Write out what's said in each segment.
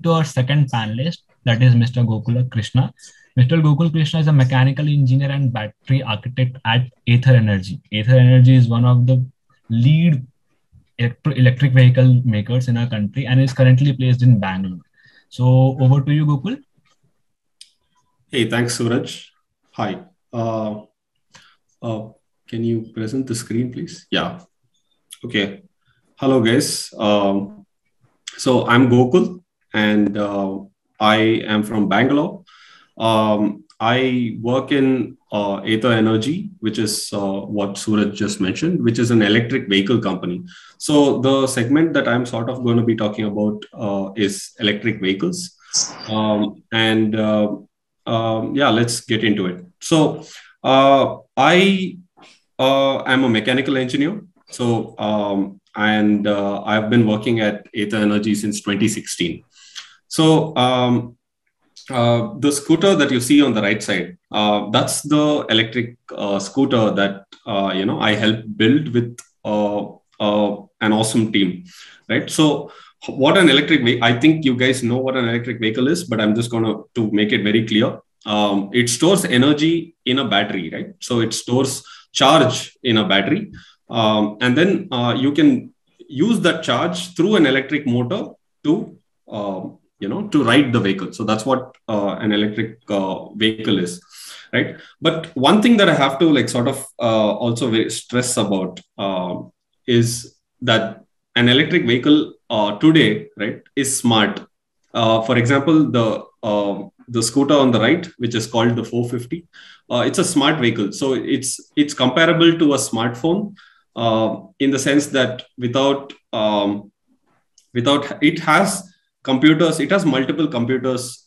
to our second panelist, that is Mr. Gokula Krishna. Mr. Gokul Krishna is a mechanical engineer and battery architect at Ather Energy. Ather Energy is one of the lead electric vehicle makers in our country and is currently placed in Bangalore. So over to you, Gokul. Hey, thanks, Suraj. Hi. Can you present the screen, please? Yeah. Okay. Hello, guys. So I'm Gokul, and I am from Bangalore. I work in Ather Energy, which is what Suraj just mentioned, which is an electric vehicle company. So the segment that I'm sort of going to be talking about is electric vehicles. Yeah, let's get into it. So I am a mechanical engineer. So I've been working at Ather Energy since 2016. So the scooter that you see on the right side, that's the electric scooter that I helped build with an awesome team, right? So what an electric vehicle, I think you guys know what an electric vehicle is, but I'm just going to make it very clear. It stores energy in a battery, right? So it stores charge in a battery. And then you can use that charge through an electric motor to, to ride the vehicle. So that's what an electric vehicle is, right? But one thing that I have to also stress about is that an electric vehicle today, right, is smart. For example, the scooter on the right, which is called the 450, it's a smart vehicle. So it's comparable to a smartphone in the sense that without it has computers, it has multiple computers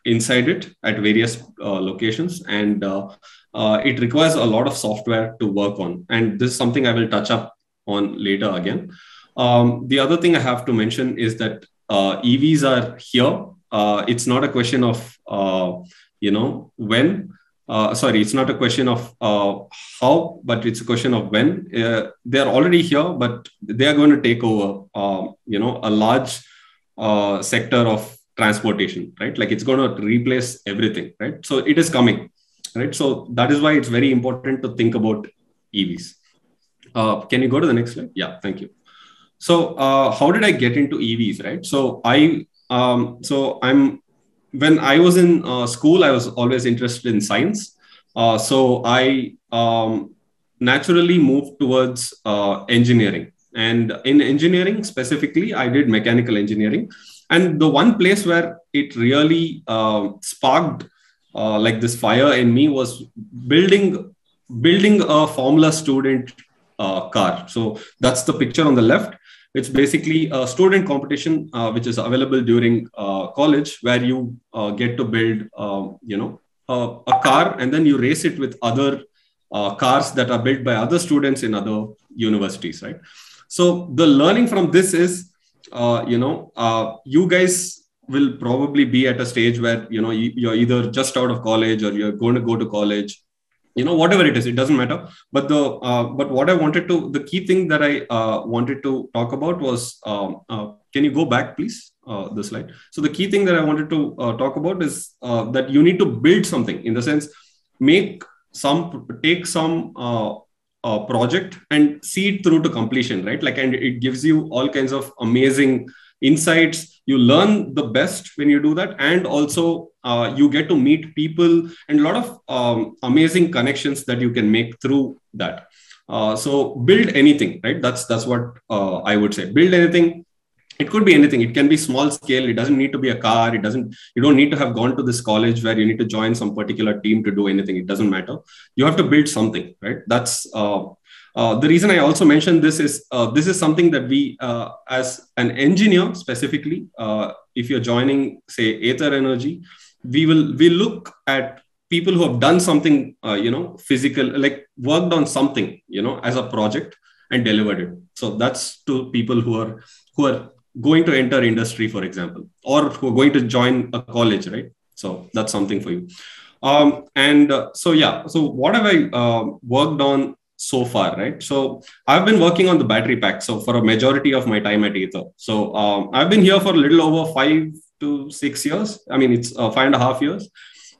inside it at various locations, and it requires a lot of software to work on. And this is something I will touch up on later again. The other thing I have to mention is that EVs are here. It's not a question of when. It's not a question of how, but it's a question of when. They're already here, but they are going to take over, a large sector of transportation, right? Like it's going to replace everything, right? So it is coming, right? So that is why it's very important to think about EVs. Can you go to the next slide? Yeah, thank you. So how did I get into EVs, right? So when I was in school, I was always interested in science. So I naturally moved towards engineering. And in engineering specifically, I did mechanical engineering. And the one place where it really sparked like this fire in me was building a Formula Student car. So that's the picture on the left. It's basically a student competition which is available during college, where you get to build, a car, and then you race it with other cars that are built by other students in other universities, right? So the learning from this is, you guys will probably be at a stage where, you're either just out of college or you're going to go to college, whatever it is, it doesn't matter. But what I wanted to, the key thing that I wanted to talk about was, can you go back, please, the slide? So the key thing that I wanted to talk about is that you need to build something, in the sense, take some project and see it through to completion, right? Like, and it gives you all kinds of amazing insights. You learn the best when you do that, and also you get to meet people and a lot of amazing connections that you can make through that. So build anything, right? That's what I would say. Build anything. It could be anything. It can be small scale. It doesn't need to be a car. You don't need to have gone to this college where you need to join some particular team to do anything. It doesn't matter. You have to build something, right? That's the reason I also mentioned this is something that we, as an engineer specifically, if you're joining, say, Ather Energy, we look at people who have done something, physical, like worked on something, as a project and delivered it. So that's to people who are going to enter industry, for example, or who are going to join a college, right? So that's something for you. So what have I worked on so far, right? So I've been working on the battery pack. So for a majority of my time at Ather. So I've been here for a little over to 6 years. I mean, it's 5.5 years.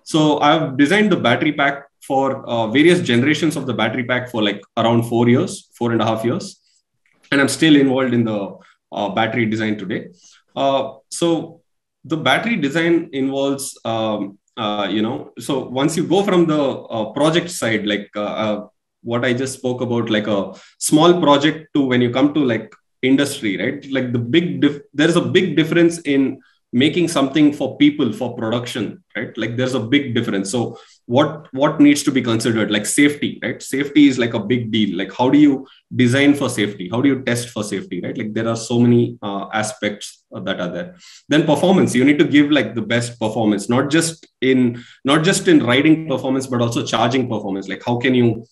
So I've designed the battery pack for various generations of the battery pack for like around 4 years, 4.5 years. And I'm still involved in the battery design today. So the battery design involves, so once you go from the project side, like what I just spoke about, like a small project, to when you come to like industry, right? Like there's a big difference in making something for people, for production, right? Like there's a big difference. So what needs to be considered? Like safety, right? Safety is like a big deal. Like how do you design for safety? How do you test for safety, right? Like there are so many aspects that are there. Then performance, you need to give like the best performance, not just in riding performance, but also charging performance. Like how can you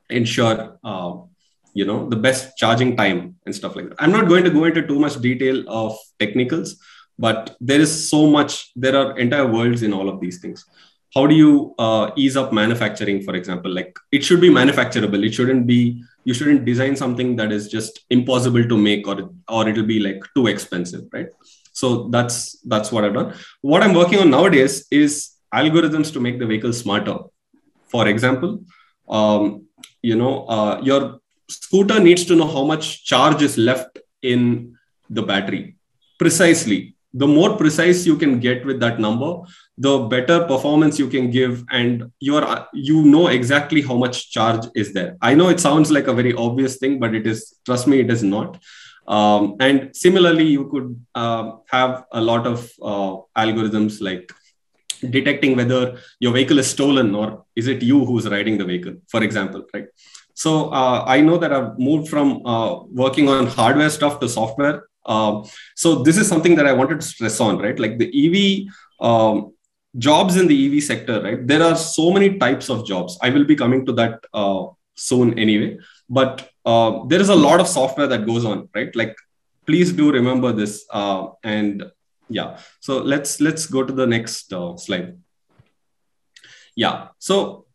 ensure the best charging time and stuff like that. I'm not going to go into too much detail of technicals, but there are entire worlds in all of these things. How do you ease up manufacturing, for example? Like it should be manufacturable. You shouldn't design something that is just impossible to make, or it'll be like too expensive, right? So that's what I've done. What I'm working on nowadays is algorithms to make the vehicle smarter. For example, your scooter needs to know how much charge is left in the battery precisely. The more precise you can get with that number, the better performance you can give, and you know exactly how much charge is there. I know it sounds like a very obvious thing, but it is, trust me, it is not. And similarly, you could have a lot of algorithms like detecting whether your vehicle is stolen or is it you who's riding the vehicle, for example, right? So I know that I've moved from working on hardware stuff to software. So this is something that I wanted to stress on, right? Like the EV jobs in the EV sector, right? There are so many types of jobs. I will be coming to that soon anyway, but there is a lot of software that goes on, right? Like, please do remember this. And yeah, so let's go to the next slide. Yeah, so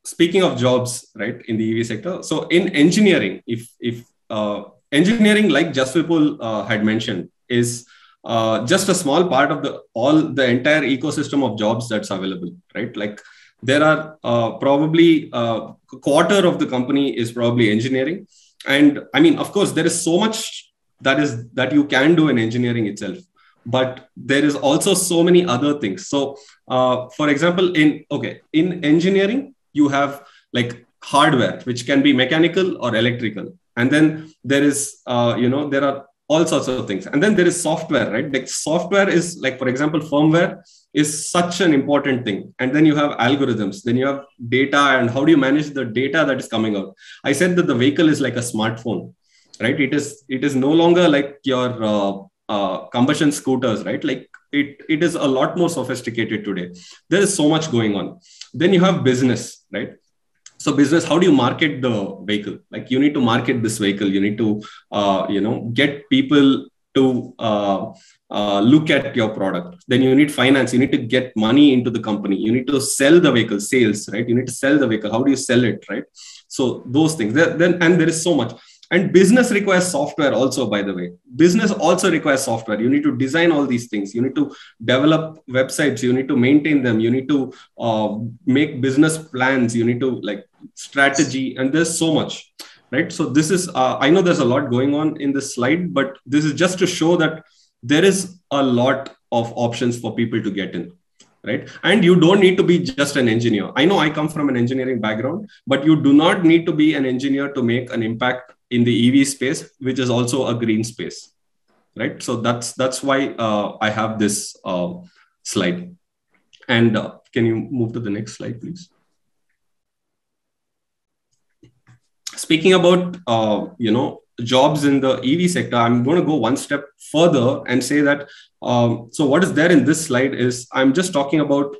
speaking of jobs, right, in the EV sector. So in engineering, if engineering, like Jaswipul had mentioned, is just a small part of the entire ecosystem of jobs that's available, right? Like there are probably a quarter of the company is probably engineering. And I mean, of course, there is so much that you can do in engineering itself, but there is also so many other things. So for example, in engineering, you have like hardware, which can be mechanical or electrical. And then there is, there are all sorts of things. And then there is software, right? Like software is like, for example, firmware is such an important thing. And then you have algorithms, then you have data, and how do you manage the data that is coming out? I said that the vehicle is like a smartphone, right? It is no longer like your combustion scooters, right? Like it is a lot more sophisticated today. There is so much going on. Then you have business, right? So business, how do you market the vehicle? Like you need to market this vehicle. You need to, get people to look at your product. Then you need finance. You need to get money into the company. You need to sell the vehicle, sales, right? You need to sell the vehicle. How do you sell it, right? So those things. And there is so much. And business requires software also, by the way. Business also requires software. You need to design all these things. You need to develop websites. You need to maintain them. You need to make business plans. You need to like strategy. And there's so much, right? So this is, I know there's a lot going on in this slide, but this is just to show that there is a lot of options for people to get in. Right. And you don't need to be just an engineer. I know I come from an engineering background, but you do not need to be an engineer to make an impact in the EV space, which is also a green space. Right. So that's why I have this slide. And can you move to the next slide, please? Speaking about, jobs in the EV sector, I'm going to go one step further and say that, so what is there in this slide is I'm just talking about,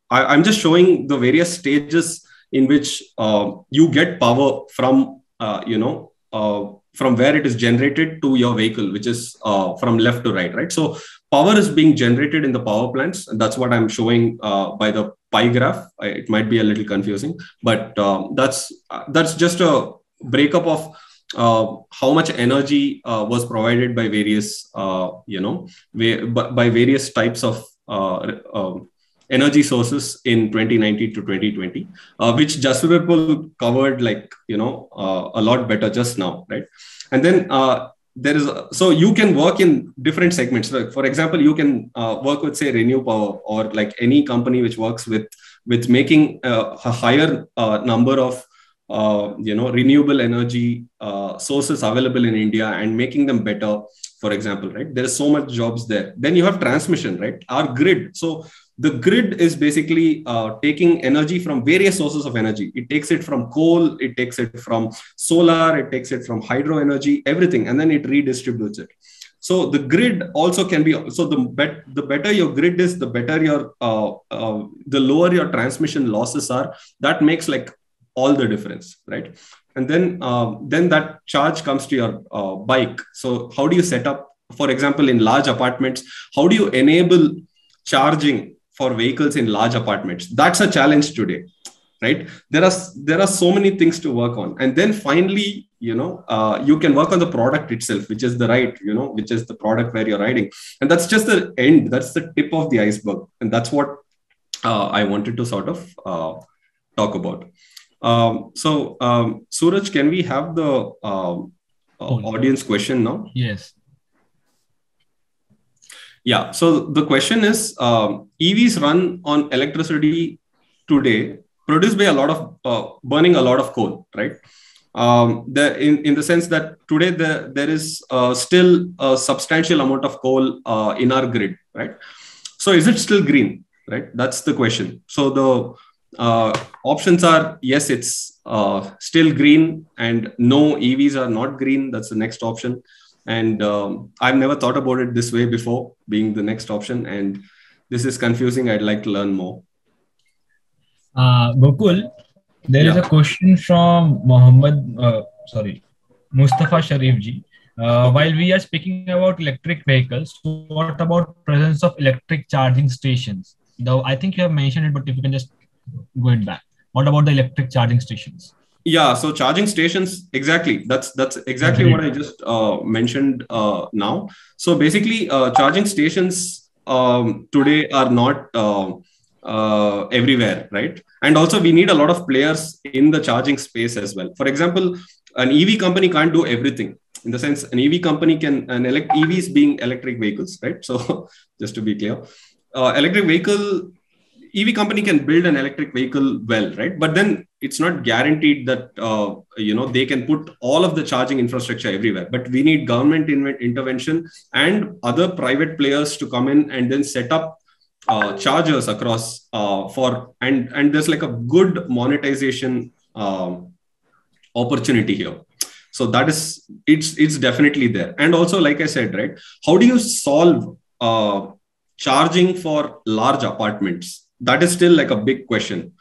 I'm just showing the various stages in which you get power from, from where it is generated to your vehicle, which is from left to right? So power is being generated in the power plants. And that's what I'm showing by the pie graph. It might be a little confusing, but that's just a breakup of how much energy was provided by various, by various types of energy sources in 2019 to 2020, which Jaswirpal covered a lot better just now, right? And then so you can work in different segments. Like, for example, you can work with, say, Renew Power, or like any company which works with making a higher number of renewable energy sources available in India and making them better, for example, right? There is so much jobs there. Then you have transmission, right? Our grid. So the grid is basically taking energy from various sources of energy. It takes it from coal, it takes it from solar, it takes it from hydro energy, everything, and then it redistributes it. So the grid also can be, so the better your grid is, the better your the lower your transmission losses are. That makes like all the difference, right? And then that charge comes to your bike. So how do you set up, for example, in large apartments, how do you enable charging for vehicles in large apartments? That's a challenge today, right? There are so many things to work on. And then finally, you can work on the product itself, which is the ride, which is the product where you're riding. And that's just the end. That's the tip of the iceberg. And that's what I wanted to sort of talk about. Suraj, can we have the audience question now? Yes. Yeah. So the question is, EVs run on electricity today, produced by a lot of burning a lot of coal, right? In the sense that today there is still a substantial amount of coal in our grid, right? So is it still green, right? That's the question. So the options are yes, it's still green, and no, EVs are not green. That's the next option. And I've never thought about it this way before, being the next option. And this is confusing. I'd like to learn more. Gokul, there is a question from Mustafa Sharif ji. While we are speaking about electric vehicles, what about presence of electric charging stations? Though I think you have mentioned it, but if you can just go it back. What about the electric charging stations? Yeah, so charging stations, exactly. That's exactly what I just mentioned now. So basically, charging stations today are not everywhere, right? And also, we need a lot of players in the charging space as well. For example, an EV company can't do everything. In the sense, an EV company EVs being electric vehicles, right? So just to be clear, EV company can build an electric vehicle well, right? But then it's not guaranteed that they can put all of the charging infrastructure everywhere. But we need government intervention and other private players to come in and then set up chargers across and there's like a good monetization opportunity here. So that is it's definitely there. And also, like I said, right, how do you solve charging for large apartments? That is still like a big question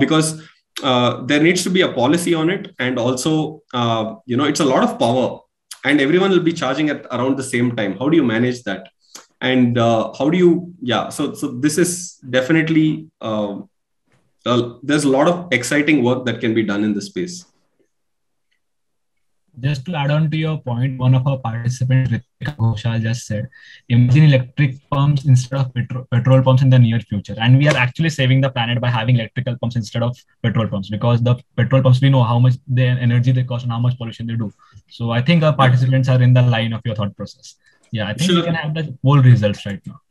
because there needs to be a policy on it. And also, it's a lot of power and everyone will be charging at around the same time. How do you manage that? And how do you, so this is definitely, there's a lot of exciting work that can be done in this space. Just to add on to your point, one of our participants, Ritika Ghoshal, just said, imagine electric pumps instead of petrol pumps in the near future. And we are actually saving the planet by having electrical pumps instead of petrol pumps, because the petrol pumps, we know how much energy they cost and how much pollution they do. So I think our participants are in the line of your thought process. Yeah, I think we can have the poll results right now.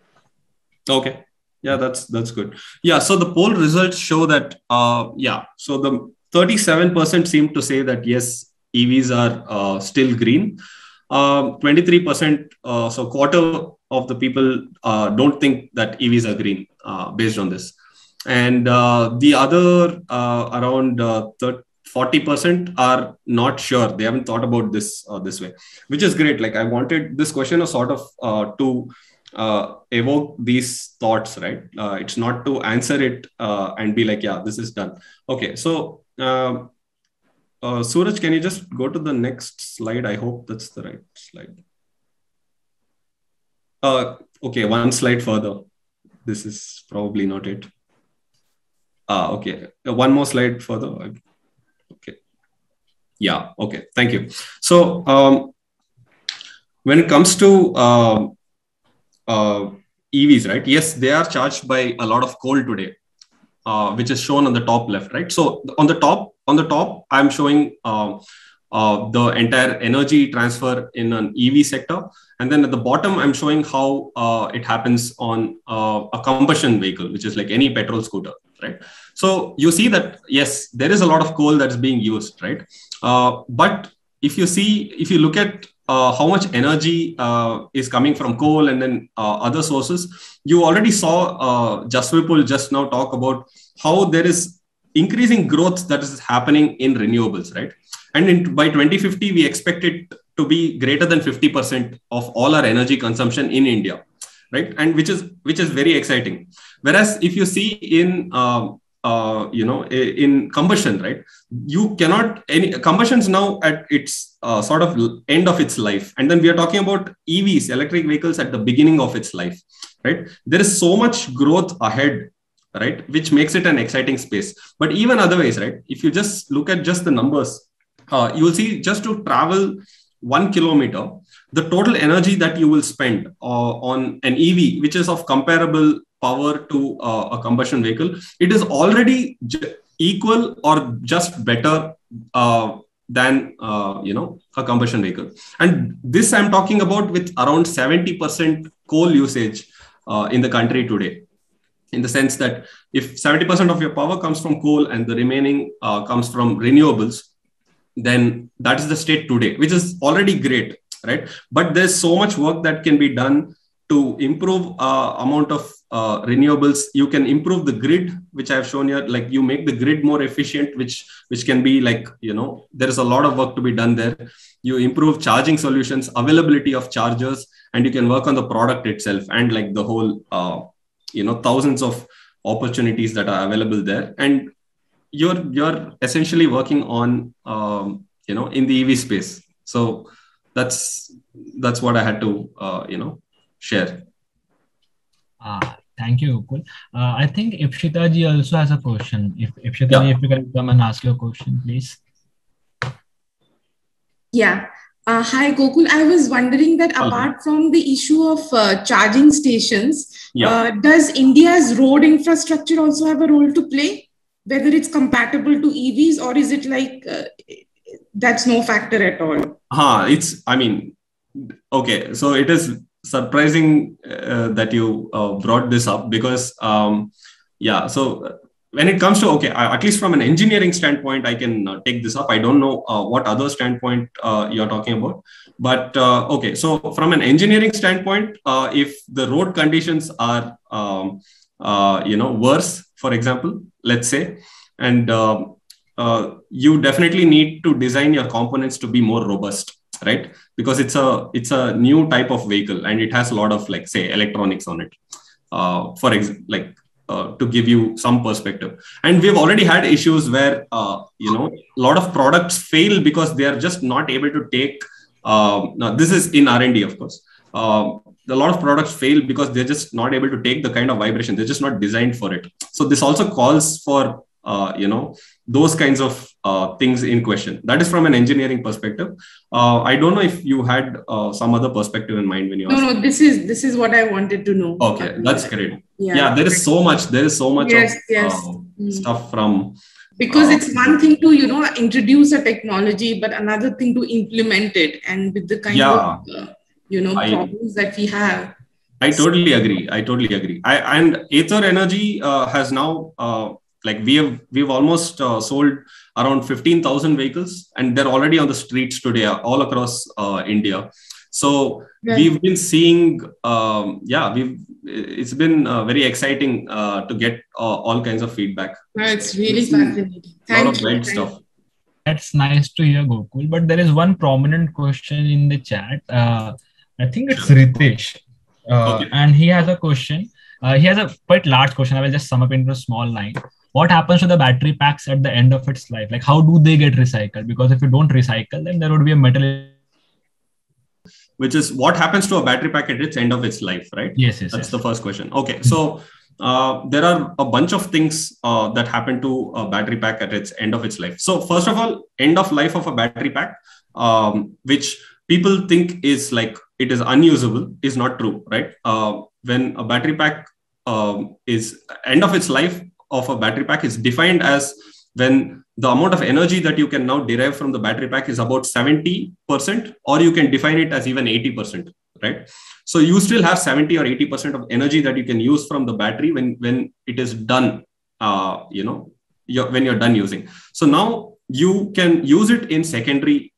Okay. Yeah, that's good. Yeah, so the poll results show that, so the 37% seem to say that yes, EVs are still green. 23%, so quarter of the people don't think that EVs are green based on this. And the other around 40% are not sure. They haven't thought about this this way, which is great. Like, I wanted this question to sort of to evoke these thoughts, right? It's not to answer it and be like, yeah, this is done. Okay, so Suraj, can you just go to the next slide? I hope that's the right slide. Okay, one slide further. This is probably not it. Okay, one more slide further. Okay. Yeah. Okay. Thank you. So when it comes to EVs, right? Yes, they are charged by a lot of coal today, which is shown on the top left, right? So on the top, I'm showing the entire energy transfer in an EV sector, and then at the bottom, I'm showing how it happens on a combustion vehicle, which is like any petrol scooter, right? So you see that yes, there is a lot of coal that's being used, right? But if you look at how much energy is coming from coal and then other sources, you already saw Jaswipul just now talk about how there is increasing growth that is happening in renewables, right? And by 2050, we expect it to be greater than 50% of all our energy consumption in India, right? And which is very exciting. Whereas if you see in in combustion, right, you cannot any combustion's now at its sort of end of its life, and then we are talking about EVs, electric vehicles, at the beginning of its life, right? There is so much growth ahead, right, which makes it an exciting space. But even otherwise, right, if you just look at just the numbers, you will see just to travel 1 kilometer, the total energy that you will spend on an EV, which is of comparable power to a combustion vehicle, it is already equal or just better than a combustion vehicle. And this I'm talking about with around 70% coal usage in the country today. In the sense that if 70% of your power comes from coal and the remaining comes from renewables, then that is the state today, which is already great, right? But there's so much work that can be done to improve amount of renewables. You can improve the grid, which I've shown here. Like you make the grid more efficient, which can be like, there is a lot of work to be done there. You improve charging solutions, availability of chargers, and you can work on the product itself and like the whole, thousands of opportunities that are available there. And you're essentially working on in the EV space. So that's what I had to share. Thank you, Gokul. I think Ipshita ji also has a question. If you can come and ask your question, please. Yeah. Hi, Gokul. I was wondering that apart from the issue of charging stations, does India's road infrastructure also have a role to play? Whether it's compatible to EVs, or is it like that's no factor at all? Okay. So it is surprising that you brought this up because, so when it comes to, at least from an engineering standpoint, I can take this up. I don't know what other standpoint you're talking about. But, so from an engineering standpoint, if the road conditions are, worse, for example, let's say, and you definitely need to design your components to be more robust, right? Because it's a new type of vehicle and it has a lot of, like, say, electronics on it, for example, to give you some perspective. And we've already had issues where, a lot of products fail because they are just not able to take, now this is in R&D, of course. A lot of products fail because they're just not able to take the kind of vibration. They're just not designed for it. So this also calls for, those kinds of things in question. That is from an engineering perspective. I don't know if you had some other perspective in mind when you asked. No, this is what I wanted to know. Okay, that's great. Yeah, there is so much yes. Stuff from. Because it's one thing to, introduce a technology, but another thing to implement it. And with the kind of, problems that we have. I totally agree. And Ather Energy has now, we've almost sold around 15,000 vehicles, and they're already on the streets today, all across India. So we've been seeing, it's been very exciting to get all kinds of feedback. It's really fascinating. Thank you. Stuff. That's nice to hear, Gokul. But there is one prominent question in the chat. I think it's Ritesh. And he has a question. He has a quite large question. I will just sum up into a small line. What happens to the battery packs at the end of its life? Like, how do they get recycled? Because if you don't recycle them, there would be a metal. Which is what happens to a battery pack at its end of its life, right? Yes. That's the first question. Okay. So there are a bunch of things that happen to a battery pack at its end of its life. So first of all, end of life of a battery pack, which people think is like it is unusable, is not true, right? When a battery pack is end of its life of a battery pack is defined as when the amount of energy that you can now derive from the battery pack is about 70%, or you can define it as even 80%, right? So you still have 70 or 80% of energy that you can use from the battery when it is done, when you're done using. So now you can use it in secondary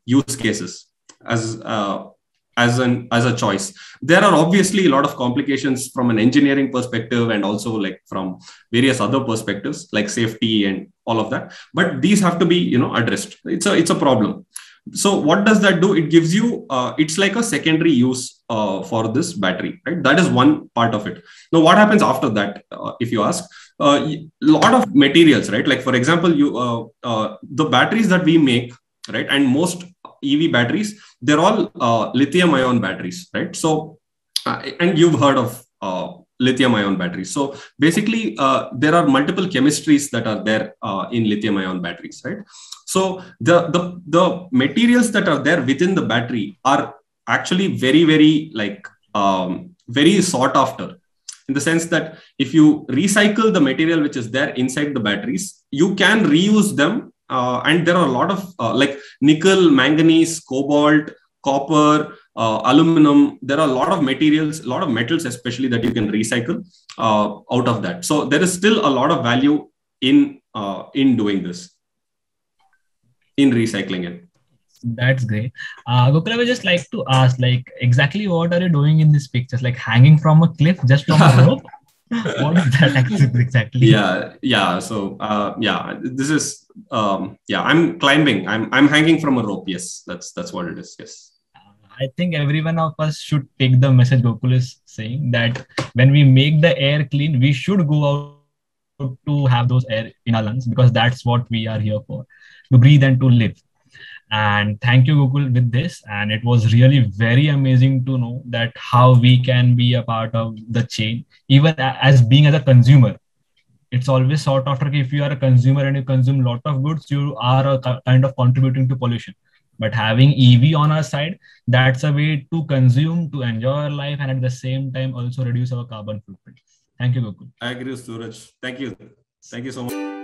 use cases as a choice. There are obviously a lot of complications from an engineering perspective and also like from various other perspectives like safety and all of that. But these have to be addressed. It's a problem. So what does that do? It gives you it's like a secondary use for this battery, right? That is one part of it. Now, what happens after that? If you ask, a lot of materials, right? Like for example, the batteries that we make, right, and most EV batteries, they're all lithium-ion batteries, right? So, and you've heard of lithium-ion batteries. So basically, there are multiple chemistries that are there in lithium-ion batteries, right? So the materials that are there within the battery are actually very, very very sought after, in the sense that if you recycle the material which is there inside the batteries, you can reuse them. And there are a lot of like nickel, manganese, cobalt, copper, aluminum. There are a lot of materials, a lot of metals, especially that you can recycle out of that. So there is still a lot of value in doing this, in recycling it. That's great. Gokul, I would just like to ask, like, exactly what are you doing in these pictures? Like hanging from a cliff just from a rope? What is that exactly? Yeah. So this is I'm climbing. I'm hanging from a rope. Yes, that's what it is. Yes. I think every one of us should take the message Gokul is saying, that when we make the air clean, we should go out to have those air in our lungs, because that's what we are here for, to breathe and to live. And thank you, Gokul, with this. And it was really very amazing to know that how we can be a part of the chain, even as a consumer. It's always sought after. If you are a consumer and you consume a lot of goods, you are kind of contributing to pollution. But having EV on our side, that's a way to consume, to enjoy our life, and at the same time also reduce our carbon footprint. Thank you, Gokul. I agree, Suraj. Thank you. Thank you so much.